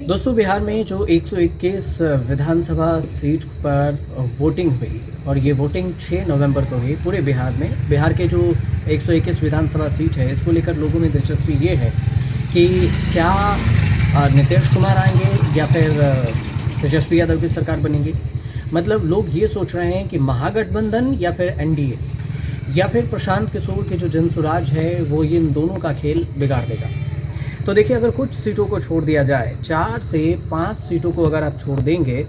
दोस्तों, बिहार में जो 121 विधानसभा सीट पर वोटिंग हुई और ये वोटिंग 6 नवंबर को हुई पूरे बिहार में। बिहार के जो 121 विधानसभा सीट है, इसको लेकर लोगों में दिलचस्पी ये है कि क्या नीतीश कुमार आएंगे या फिर तेजस्वी यादव की सरकार बनेगी। मतलब लोग ये सोच रहे हैं कि महागठबंधन या फिर एनडीए या फिर प्रशांत किशोर के जो जनसुराज है वो इन दोनों का खेल बिगाड़ देगा। तो देखिए, अगर कुछ सीटों को छोड़ दिया जाए, 4 से 5 सीटों को अगर आप छोड़ देंगे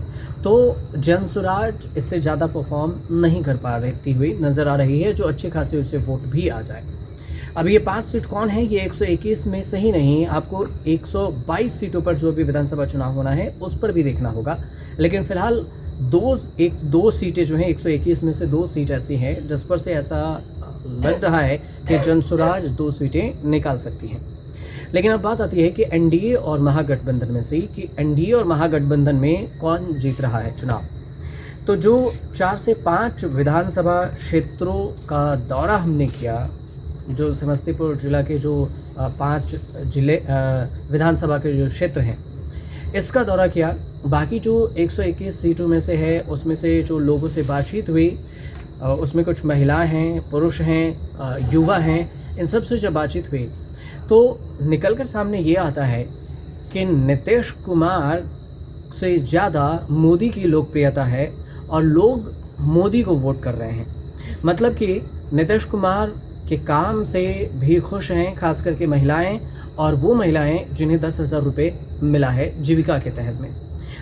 तो जनसुराज इससे ज़्यादा परफॉर्म नहीं कर पा रहती हुई नज़र आ रही है, जो अच्छे खासे उससे वोट भी आ जाए। अब ये 5 सीट कौन है, ये 121 में से ही नहीं, आपको 122 सीटों पर जो भी विधानसभा चुनाव होना है उस पर भी देखना होगा। लेकिन फिलहाल दो सीटें जो हैं 121 में से 2 सीट ऐसी हैं जिस पर से ऐसा लग रहा है कि जनसुराज 2 सीटें निकाल सकती हैं। लेकिन अब बात आती है कि एनडीए और महागठबंधन में से ही कि एनडीए और महागठबंधन में कौन जीत रहा है चुनाव। तो जो 4 से 5 विधानसभा क्षेत्रों का दौरा हमने किया, जो समस्तीपुर जिला के जो 5 जिले विधानसभा के जो क्षेत्र हैं, इसका दौरा किया। बाकी जो 121 सीटों में से है उसमें से जो लोगों से बातचीत हुई, उसमें कुछ महिलाएं हैं, पुरुष हैं, युवा हैं, इन सब से जब बातचीत हुई तो निकलकर सामने ये आता है कि नीतीश कुमार से ज़्यादा मोदी की लोकप्रियता है और लोग मोदी को वोट कर रहे हैं। मतलब कि नीतीश कुमार के काम से भी खुश हैं, खास करके महिलाएं, और वो महिलाएं जिन्हें 10,000 रुपये मिला है जीविका के तहत में।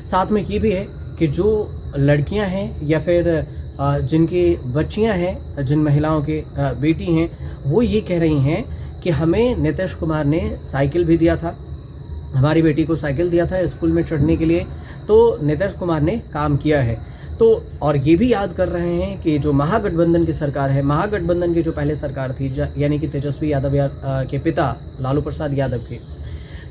साथ में ये भी है कि जो लड़कियां हैं या फिर जिनकी बच्चियां हैं, जिन महिलाओं के बेटी हैं, वो ये कह रही हैं कि हमें नीतीश कुमार ने साइकिल भी दिया था, हमारी बेटी को साइकिल दिया था स्कूल में चढ़ने के लिए, तो नीतीश कुमार ने काम किया है। तो और ये भी याद कर रहे हैं कि जो महागठबंधन की सरकार है, महागठबंधन की जो पहले सरकार थी, यानी कि तेजस्वी यादव के पिता लालू प्रसाद यादव की,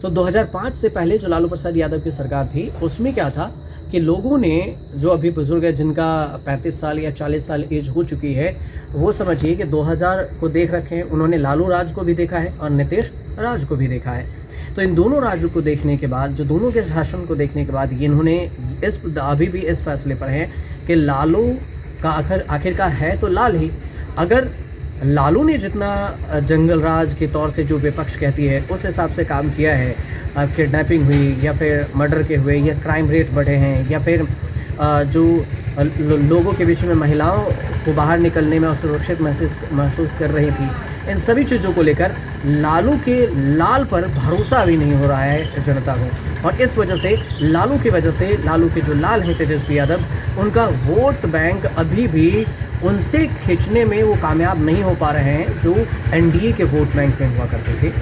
तो 2005 से पहले जो लालू प्रसाद यादव की सरकार थी उसमें क्या था कि लोगों ने, जो अभी बुजुर्ग है जिनका 35 साल या 40 साल एज हो चुकी है, वो समझिए कि 2000 को देख रखे हैं, उन्होंने लालू राज को भी देखा है और नीतीश राज को भी देखा है। तो इन दोनों राज्यों को देखने के बाद, जो दोनों के शासन को देखने के बाद, इन्होंने अभी भी इस फैसले पर है कि लालू का आखिरकार है तो लाल ही। अगर लालू ने जितना जंगल राज के तौर से जो विपक्ष कहती है उस हिसाब से काम किया है, किडनैपिंग हुई या फिर मर्डर के हुए या क्राइम रेट बढ़े हैं या फिर जो लोगों के बीच में महिलाओं को बाहर निकलने में असुरक्षित महसूस कर रही थी, इन सभी चीज़ों को लेकर लालू के लाल पर भरोसा भी नहीं हो रहा है जनता को। और इस वजह से लालू की वजह से लालू के जो लाल हैं तेजस्वी यादव, उनका वोट बैंक अभी भी उनसे खींचने में वो कामयाब नहीं हो पा रहे हैं जो एनडीए के वोट बैंक में हुआ करते थे।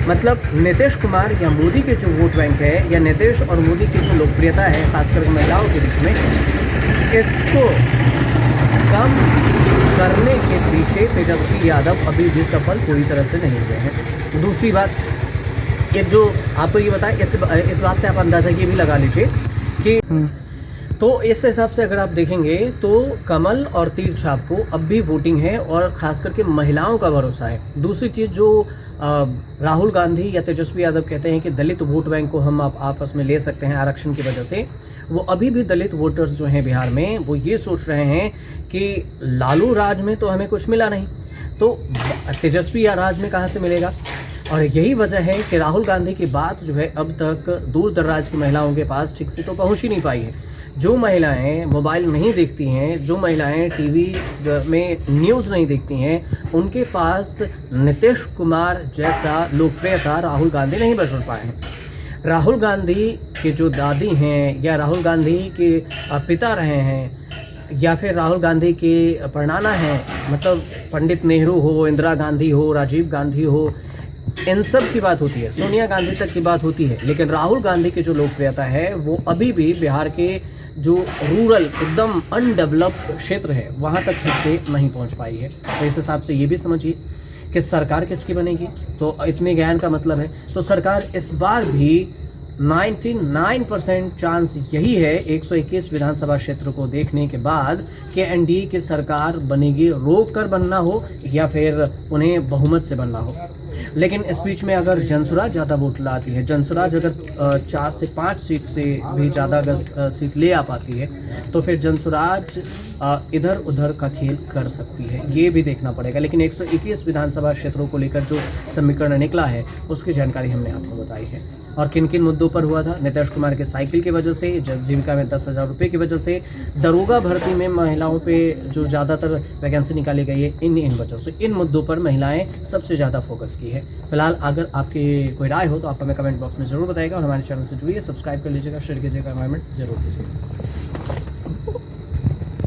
मतलब नीतीश कुमार या मोदी के जो वोट बैंक है, या नीतीश और मोदी की जो लोकप्रियता है खासकर महिलाओं के बीच में, इसको कम करने के पीछे तेजस्वी यादव अभी भी सफल पूरी तरह से नहीं हुए हैं। दूसरी बात, एक जो आपको ये बताएं, इस बात से आप अंदाज़ा ये भी लगा लीजिए कि तो इस हिसाब से अगर आप देखेंगे तो कमल और तीर छाप को अब भी वोटिंग है और ख़ास करके महिलाओं का भरोसा है। दूसरी चीज़, जो राहुल गांधी या तेजस्वी यादव कहते हैं कि दलित वोट बैंक को हम आपस में ले सकते हैं आरक्षण की वजह से, वो अभी भी दलित वोटर्स जो हैं बिहार में, वो ये सोच रहे हैं कि लालू राज में तो हमें कुछ मिला नहीं, तो तेजस्वी या राज में कहाँ से मिलेगा। और यही वजह है कि राहुल गांधी की बात जो है अब तक दूर दराज की महिलाओं के पास ठीक से तो पहुँच ही नहीं पाई है। जो महिलाएं मोबाइल नहीं देखती हैं, जो महिलाएं टीवी में न्यूज़ नहीं देखती हैं, उनके पास नीतीश कुमार जैसा लोकप्रियता राहुल गांधी नहीं बटोर पाए हैं। राहुल गांधी के जो दादी हैं या राहुल गांधी के पिता रहे हैं या फिर राहुल गांधी के परनाना हैं, मतलब पंडित नेहरू हो, इंदिरा गांधी हो, राजीव गांधी हो, इन सब की बात होती है, सोनिया गांधी तक की बात होती है। लेकिन राहुल गांधी की जो लोकप्रियता है वो अभी भी बिहार के जो रूरल एकदम अनडेवलप्ड क्षेत्र है वहाँ तक ठीक से नहीं पहुँच पाई है। तो इस हिसाब से ये भी समझिए कि सरकार किसकी बनेगी। तो इतने ज्ञान का मतलब है, तो सरकार इस बार भी 99% चांस यही है 121 विधानसभा क्षेत्र को देखने के बाद कि एनडीए की सरकार बनेगी, रोक कर बनना हो या फिर उन्हें बहुमत से बनना हो। लेकिन इस बीच में अगर जनसुराज ज़्यादा वोट लाती है, जनसुराज अगर 4 से 5 सीट से भी ज़्यादा अगर सीट ले आ पाती है, तो फिर जनसुराज इधर उधर का खेल कर सकती है, ये भी देखना पड़ेगा। लेकिन 121 विधानसभा क्षेत्रों को लेकर जो समीकरण निकला है उसकी जानकारी हमने आपको बताई है। और किन किन मुद्दों पर हुआ था? नीतीश कुमार के साइकिल की वजह से, जन जीविका में 10,000 रुपये की वजह से, दरोगा भर्ती में महिलाओं पे जो ज़्यादातर वैकेंसी निकाली गई है, इन वजहों से, इन मुद्दों पर महिलाएं सबसे ज़्यादा फोकस की है। फिलहाल अगर आपकी कोई राय हो तो आप हमें कमेंट बॉक्स में ज़रूर बताइएगा और हमारे चैनल से जुड़िए, सब्सक्राइब कर लीजिएगा, शेयर कीजिएगा, कमेंट जरूर कीजिएगा।